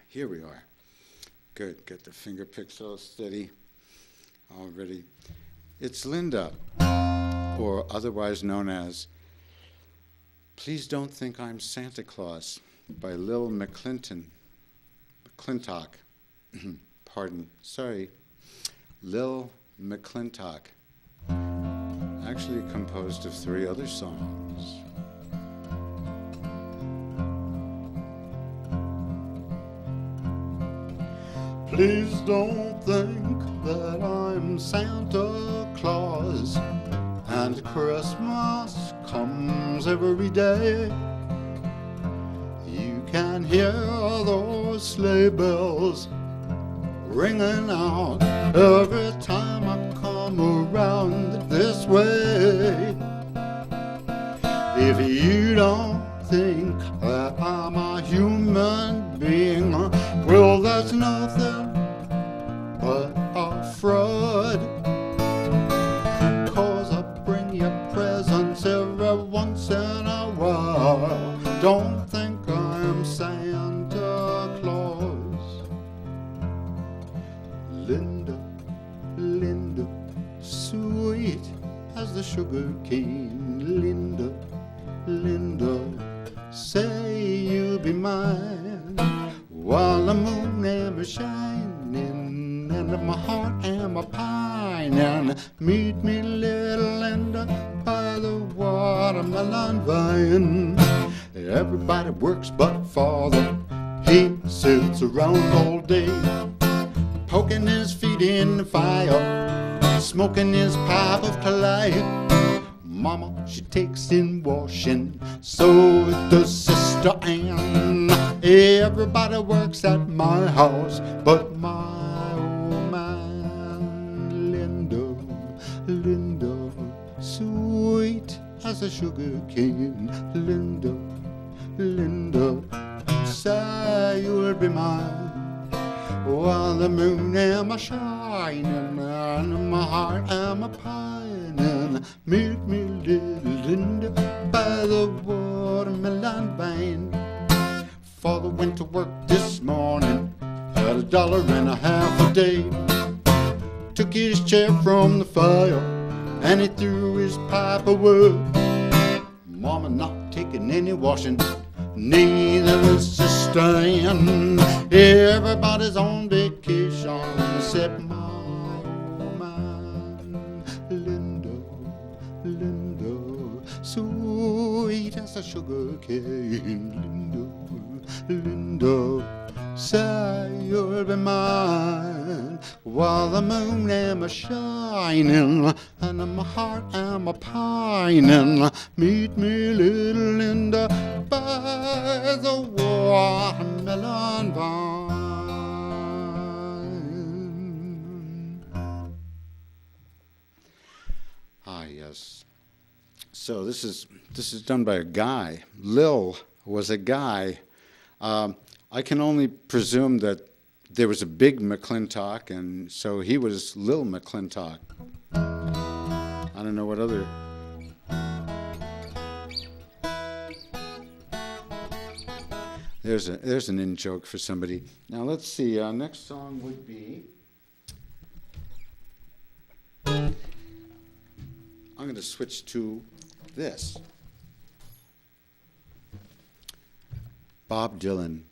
Here we are. Good. Get the finger picks all steady. All ready. It's Linda, or otherwise known as Please Don't Think I'm Santa Claus by Lil McClintock. Sorry. Lil McClintock. Actually composed of 3 other songs. Please don't think that I'm Santa Claus and Christmas comes every day. You can hear those sleigh bells ringing out every time I come around this way. If you don't think that I'm a human being, well, that's nothing but a fraud. 'Cause I bring you presents every once in a while. Don't think I'm Santa Claus. Linda, Linda, sweet as the sugar cane. Linda, Linda, say you'll be mine while the moon am shining and my heart am a pining. Meet me, little Linda, by the watermelon vine. Everybody works but father. He sits around all day, poking his feet in the fire, smoking his pipe of clay. Mama, she takes in washing, so does Sister Ann. Everybody works at my house, but my old man, Linda, Linda, sweet as a sugar cane. Linda, Linda, say you'll be mine while the moon am a shining and my heart am a pining. Meet me, little Linda, by the watermelon vine. Father went to work this morning, had $1.50 a day. Took his chair from the fire and he threw his pipe away. Mama not taking any washing, neither is Sister Ann. Everybody's on vacation except my old man, Linda, Linda, sweet as a sugar cane. Linda, Linda, say you'll be mine while the moon am a shining and my heart am a pining. Meet me, little Linda, by the watermelon vine. Yes. So this is done by a guy. Lil was a guy. I can only presume that there was a big McClintock, and so he was Lil McClintock. I don't know what other. There's an in-joke for somebody. Now let's see. Next song would be. I'm going to switch to this. Bob Dylan,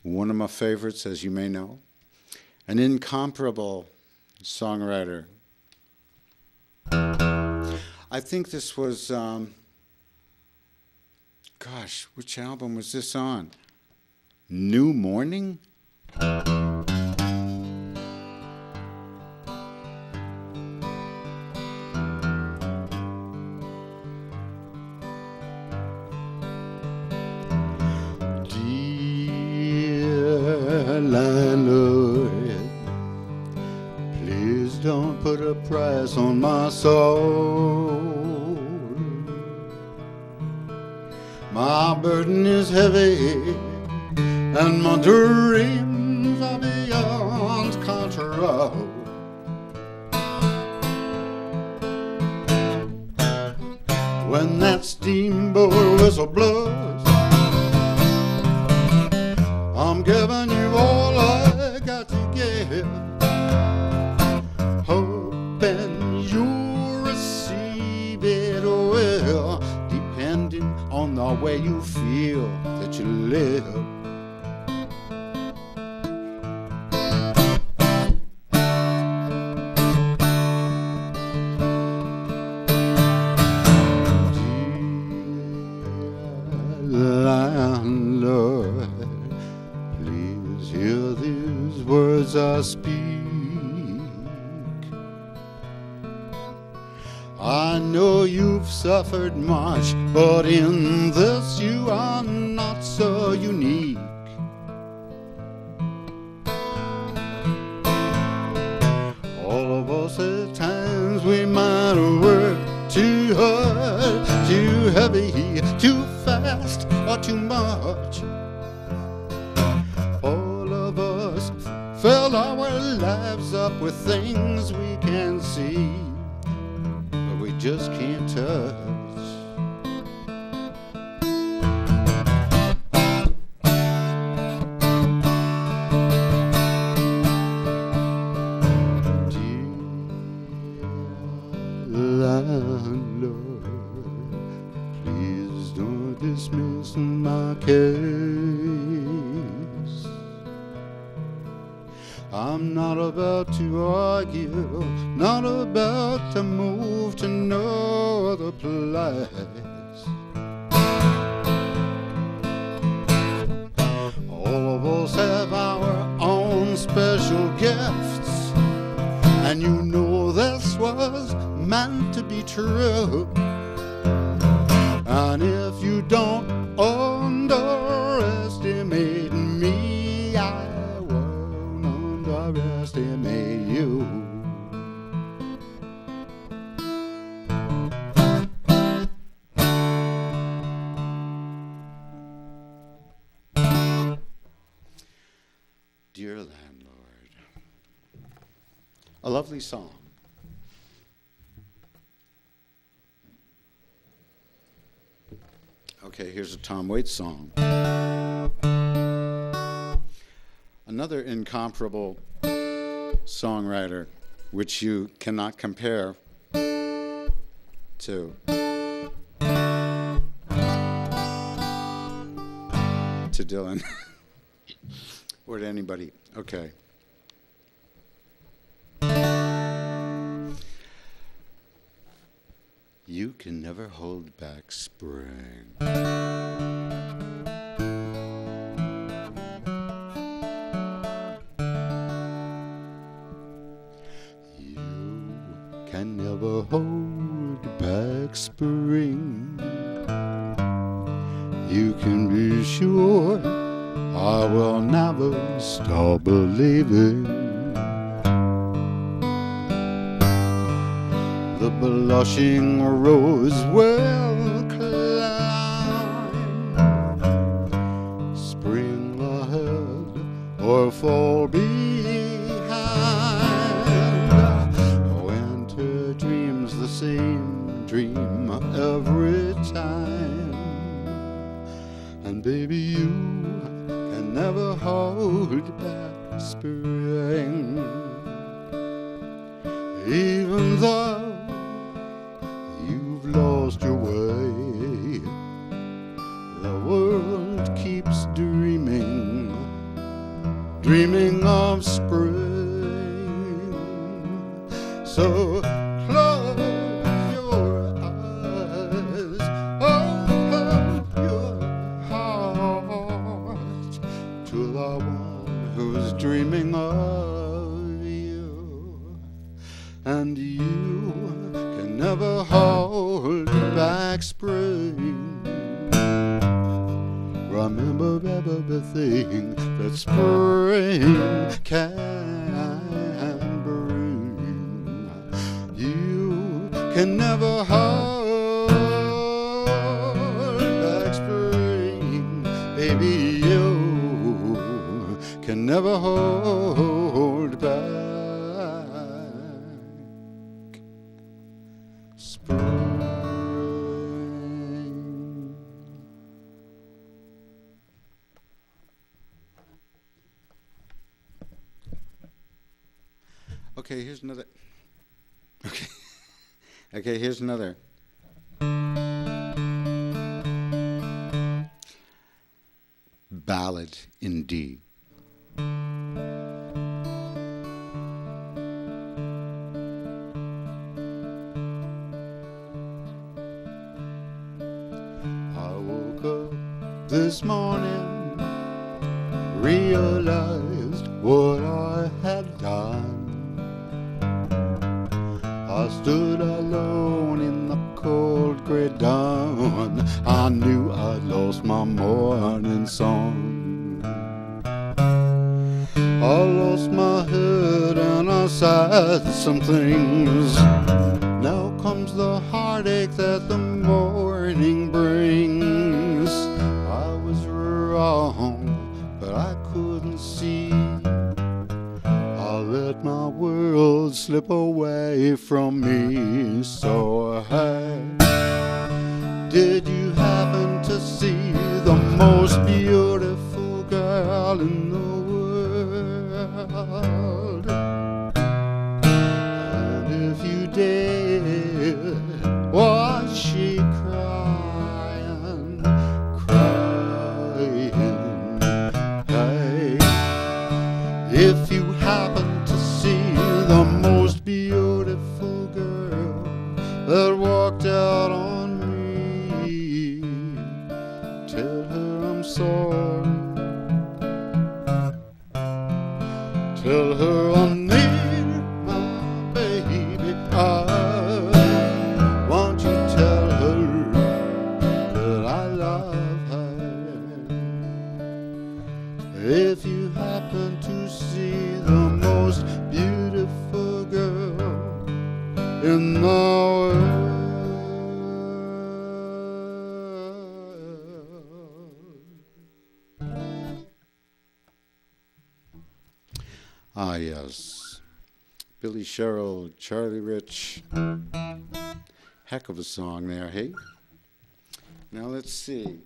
one of my favorites, as you may know, an incomparable songwriter. I think this was, which album was this on? New Morning? Landlord, please don't put a price on my soul. My burden is heavy and my dreams are beyond control. When that steamboat whistle blows, I'm giving you all I got to give, hoping you'll receive it well, depending on the way you feel that you live. Landlord, please hear these words I speak. I know you've suffered much, but in this you are not so unique. All of us at times we might work too hard, too heavy, too fast, or too much. All of us fill our lives up with things we can see, but we just can't touch. Landlord, please don't dismiss my case. I'm not about to argue, not about to move to no other place. All of us have our own special gifts, and you know this was meant to be true. And if you don't underestimate me, I won't underestimate you. Dear Landlord, a lovely song. Okay, here's a Tom Waits song. Another incomparable songwriter, which you cannot compare to Dylan or to anybody. Okay. You can never hold back spring. You can never hold back spring. You can be sure I will never stop believing. The blushing rose will climb, spring ahead or fall behind. Winter dreams the same dream every time, and baby you can never hold back spring. Even though you've lost your way, the world keeps dreaming, dreaming of spring. So close your eyes, open your heart to the one who's dreaming of you, and you can never hold back spring. Remember everything that spring can bring. You can never hold back spring, baby. You can never hold back spring. Okay, here's another. Okay. Okay, here's another. Ballad in D. I woke up this morning, realized what I had done. I stood alone in the cold grey dawn. I knew I'd lost my morning song. I lost my head and I sighed some things. Now comes the heartache that the morning brings. I was wrong, but I couldn't see. I let my world slip away from me. So hey, did you happen to see the most beautiful girl in the world? And if you did, was she crying, crying? Hey, if you happen to see the most beautiful girl that walked out on me, tell her I'm sorry. Tell her I need my baby. Won't you tell her that I love her? If you happen to see the most beautiful girl in the world. Ah, yes. Billy Sherrill, Charlie Rich. Heck of a song there, hey? Now let's see.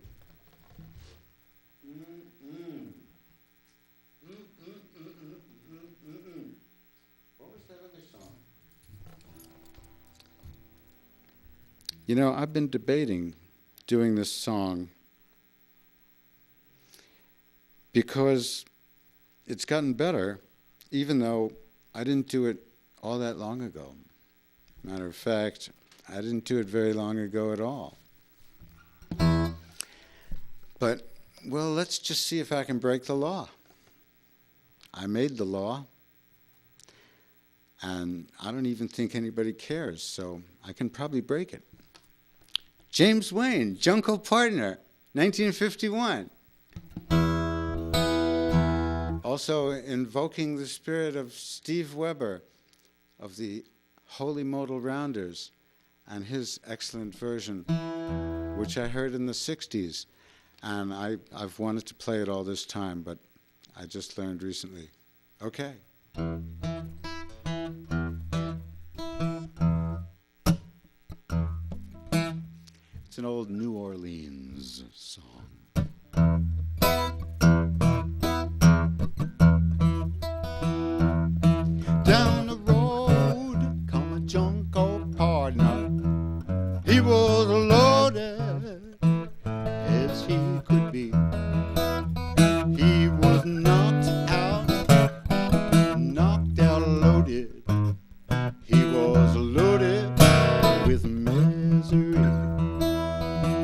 What was that other song? You know, I've been debating doing this song because it's gotten better, even though I didn't do it all that long ago. Matter of fact, I didn't do it very long ago at all. But, well, let's just see if I can break the law. I made the law, and I don't even think anybody cares, so I can probably break it. James Wayne, Junko Partner, 1951. Also invoking the spirit of Steve Weber of the Holy Modal Rounders and his excellent version, which I heard in the 60s. And I've wanted to play it all this time, but I just learned recently. Okay. It's an old New Orleans song. Down the road come a Junko Partner. He was loaded as he could be. He was knocked out loaded. He was loaded with misery.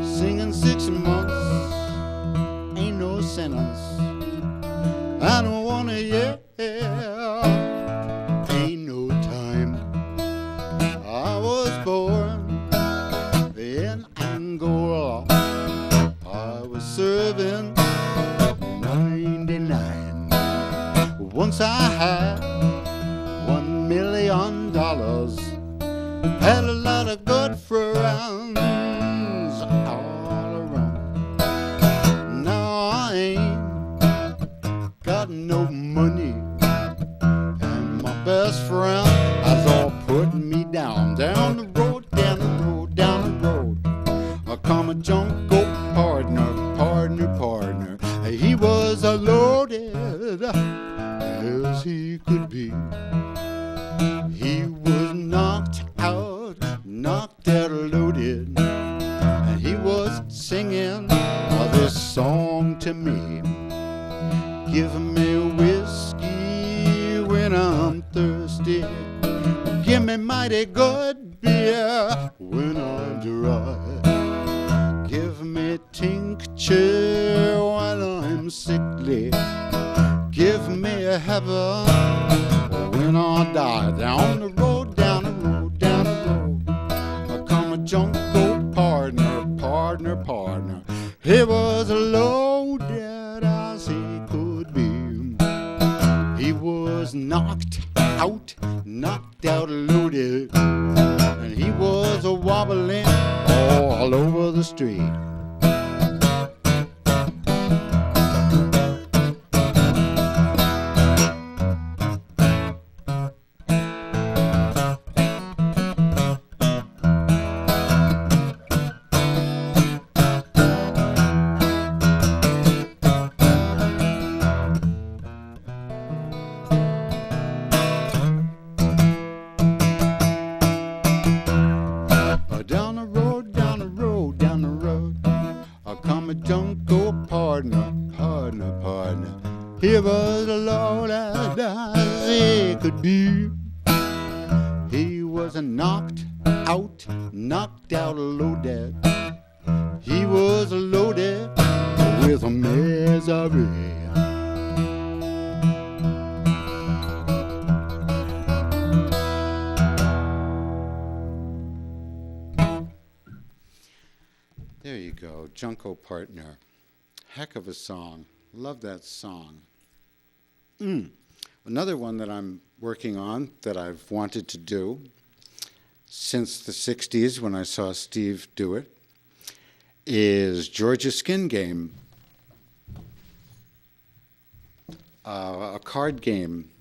Singing 6 months ain't no sentence. I don't wanna hear. Ain't no time. I was born in Angola. I was serving 99. Once I had $1 million. Had a lot of good friends all around. Now I ain't got no money, and my best friend has all put me down. Down the road, down the road, down the road. I come a Junko Partner. He was a loaded as he was singing this song to me. Give me whiskey when I'm thirsty. Give me mighty good beer when I'm dry. Give me tincture when I'm sickly. Give me a heaven when I die. Down the road, down the road, down the road, I come a Junko Partner, partner, partner. He was loaded as he could be. He was knocked out, loaded, and he was a wobbling all over the street. Down the road, down the road, down the road, I come a Junko Partner, partner, partner. He was loaded as he could be. He was a knocked out, loaded. He was loaded with a misery. There you go, Junko Partner. Heck of a song. Love that song. Another one that I'm working on that I've wanted to do since the 60s when I saw Steve do it is Georgia Skin Game. A card game.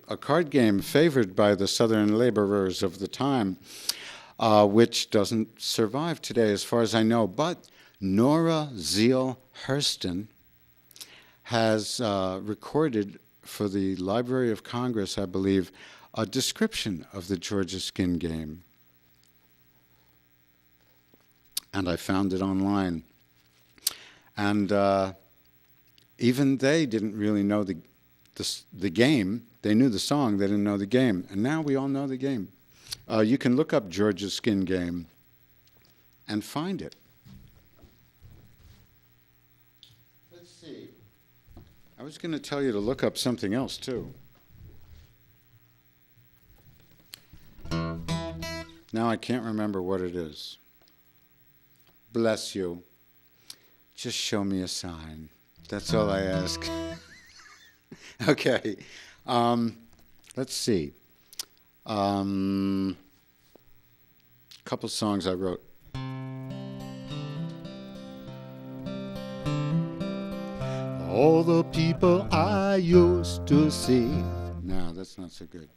A card game favored by the Southern laborers of the time. Which doesn't survive today as far as I know. But Nora Zeal Hurston has recorded for the Library of Congress, I believe, a description of the Georgia Skin Game. And I found it online. And even they didn't really know the game. They knew the song, they didn't know the game. And now we all know the game. You can look up Georgia Skin Game and find it. Let's see. I was going to tell you to look up something else, too. Now I can't remember what it is. Bless you. Just show me a sign. That's all I ask. Okay. Let's see. Couple songs I wrote. All the people I used to see. No, that's not so good.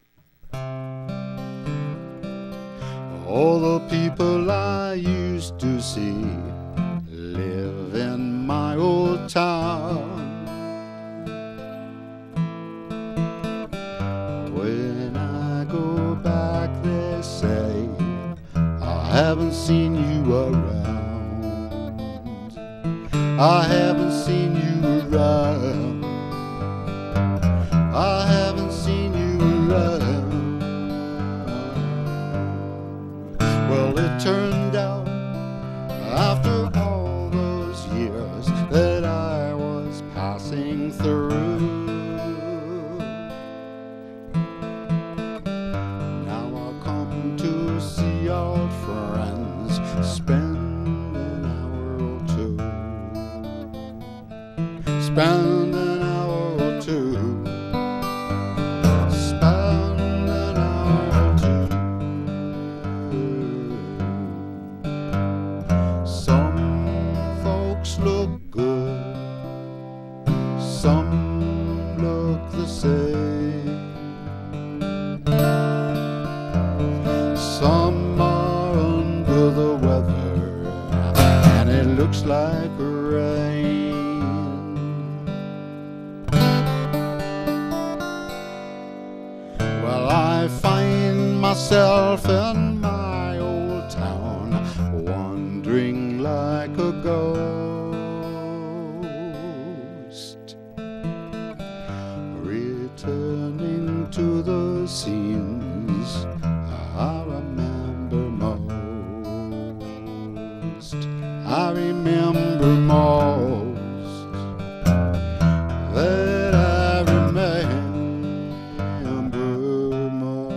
All the people I used to see live in my old town. When I go back, they say I haven't seen you around. I haven't seen you around. I haven't seen you around. Well, it turned out after all those years that I was passing through. Now I'll come to see old friends, spend an hour or two. Spend an hour or two. Spend an hour or two. Some folks look good, some look the same. Some are under the weather, and it looks like rain. Well, I find myself in my old town, wandering like like a ghost, returning to the scenes I remember most. I remember most that I remember most.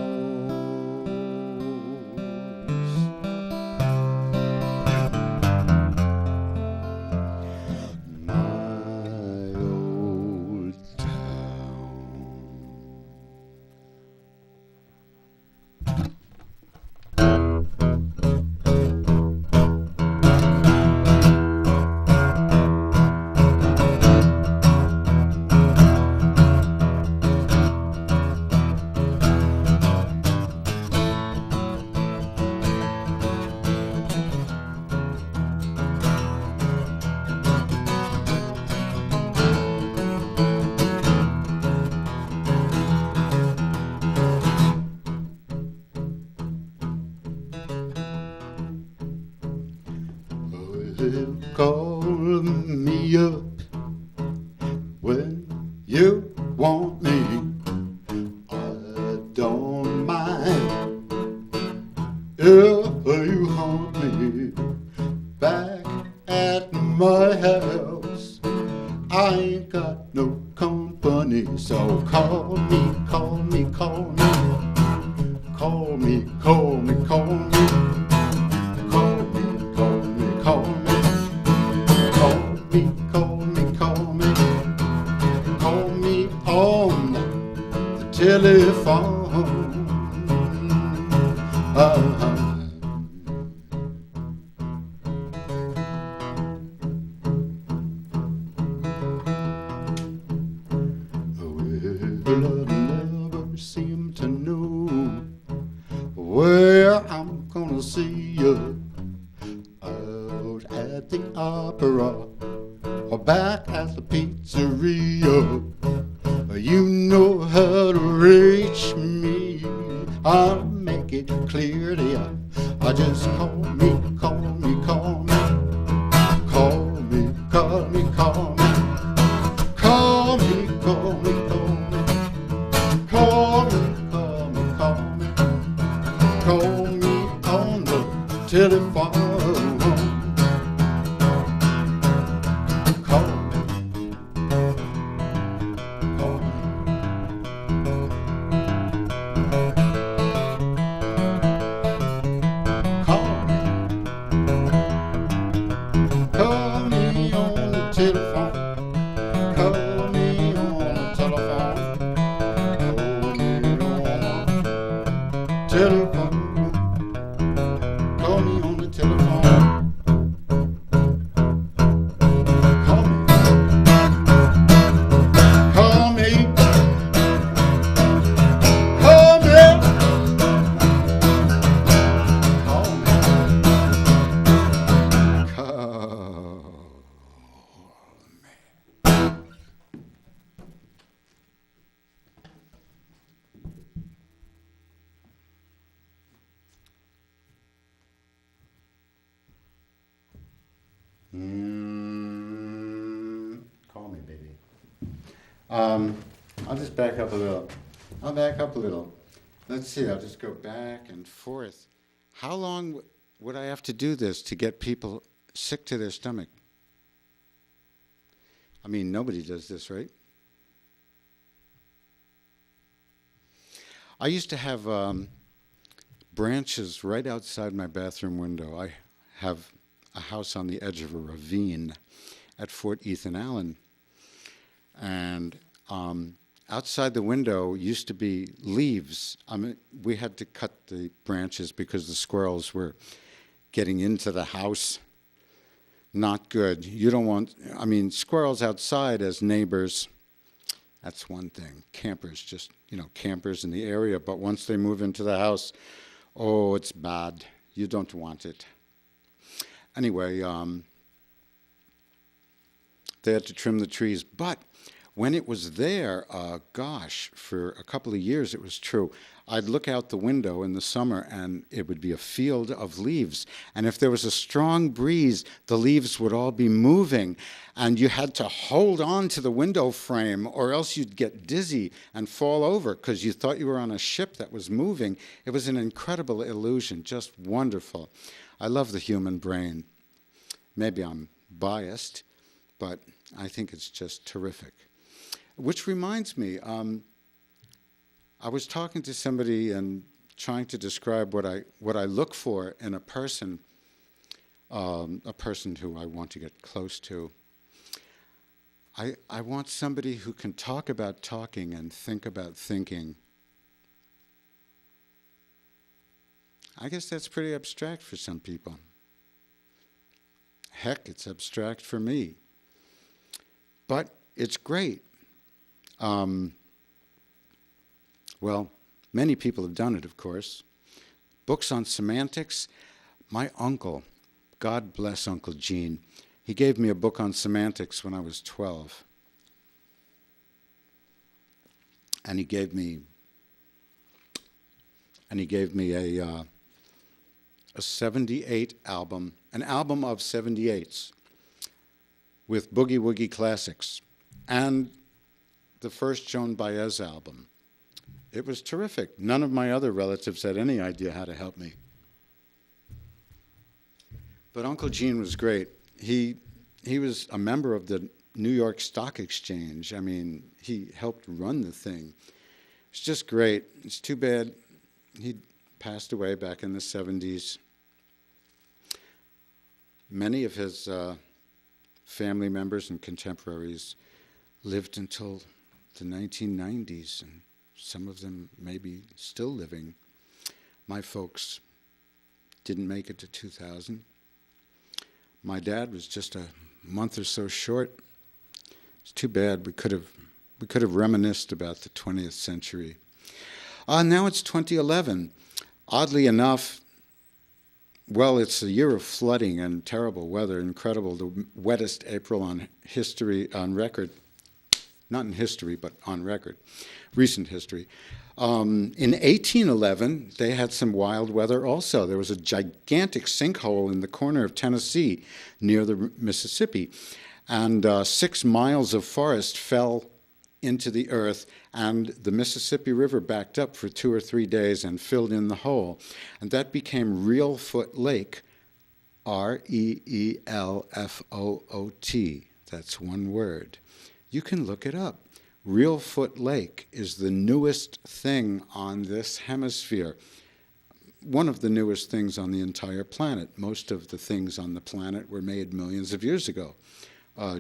My old town. Call me up when you want me. I don't mind if you haunt me back at my house. I ain't got no company, so call me, call me, call me, call me, call me, call me. Call me, call me, call me. Call me, call me, call me. Call me on the telephone. Well, I never seem to know where I'm gonna see you. Out at the opera or back at the pizzeria. You know how to reach me. I'll make it clear to you. I just call me, call me, call me. Call me, call me, call me. Call me, call me, call me. Call me, call me, call me. Call me on the telephone. Call me, baby. I'll just back up a little. I'll back up a little. Let's see, I'll just go back and forth. How long would I have to do this to get people sick to their stomach? I mean, nobody does this, right? I used to have branches right outside my bathroom window. I have a house on the edge of a ravine at Fort Ethan Allen. And outside the window used to be leaves. I mean, we had to cut the branches because the squirrels were getting into the house. Not good. You don't want, I mean, squirrels outside as neighbors, that's one thing. Campers, just, campers in the area. But once they move into the house, oh, it's bad. You don't want it. Anyway, they had to trim the trees. But when it was there, gosh, for a couple of years it was true. I'd look out the window in the summer and it would be a field of leaves. And if there was a strong breeze, the leaves would all be moving. And you had to hold on to the window frame or else you'd get dizzy and fall over because you thought you were on a ship that was moving. It was an incredible illusion, just wonderful. I love the human brain. Maybe I'm biased, but I think it's just terrific. Which reminds me, I was talking to somebody and trying to describe what I look for in a person who I want to get close to. I want somebody who can talk about talking and think about thinking. I guess that's pretty abstract for some people. Heck, it's abstract for me. But it's great. Well, many people have done it, of course. Books on semantics. My uncle, God bless Uncle Gene, he gave me a book on semantics when I was 12. And he gave me a 78 album, an album of 78s with Boogie Woogie classics and the first Joan Baez album. It was terrific. None of my other relatives had any idea how to help me. But Uncle Gene was great. He was a member of the New York Stock Exchange. I mean, he helped run the thing. It's just great. It's too bad he passed away back in the 70s. Many of his family members and contemporaries lived until the 1990s, and some of them may be still living. My folks didn't make it to 2000. My dad was just a month or so short. It's too bad. We could have reminisced about the 20th century. Now it's 2011. Oddly enough, well, it's a year of flooding and terrible weather, incredible, the wettest April on record. Not in history, but on record, recent history. In 1811, they had some wild weather also. There was a gigantic sinkhole in the corner of Tennessee near the Mississippi, and 6 miles of forest fell into the earth, and the Mississippi River backed up for 2 or 3 days and filled in the hole. And that became Reelfoot Lake, Reelfoot. That's one word. You can look it up. Reelfoot Lake is the newest thing on this hemisphere. One of the newest things on the entire planet. Most of the things on the planet were made millions of years ago.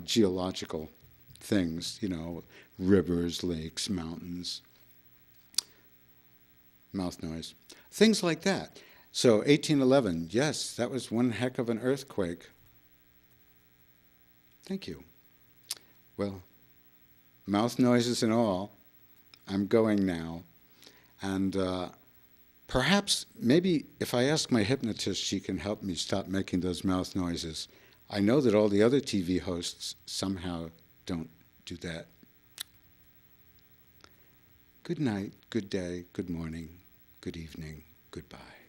Geological things, rivers, lakes, mountains, mouth noise, things like that. So 1811, yes, that was one heck of an earthquake. Thank you. Well, mouth noises and all, I'm going now. And perhaps, maybe if I ask my hypnotist, she can help me stop making those mouth noises. I know that all the other TV hosts somehow don't do that. Good night, good day, good morning, good evening, goodbye.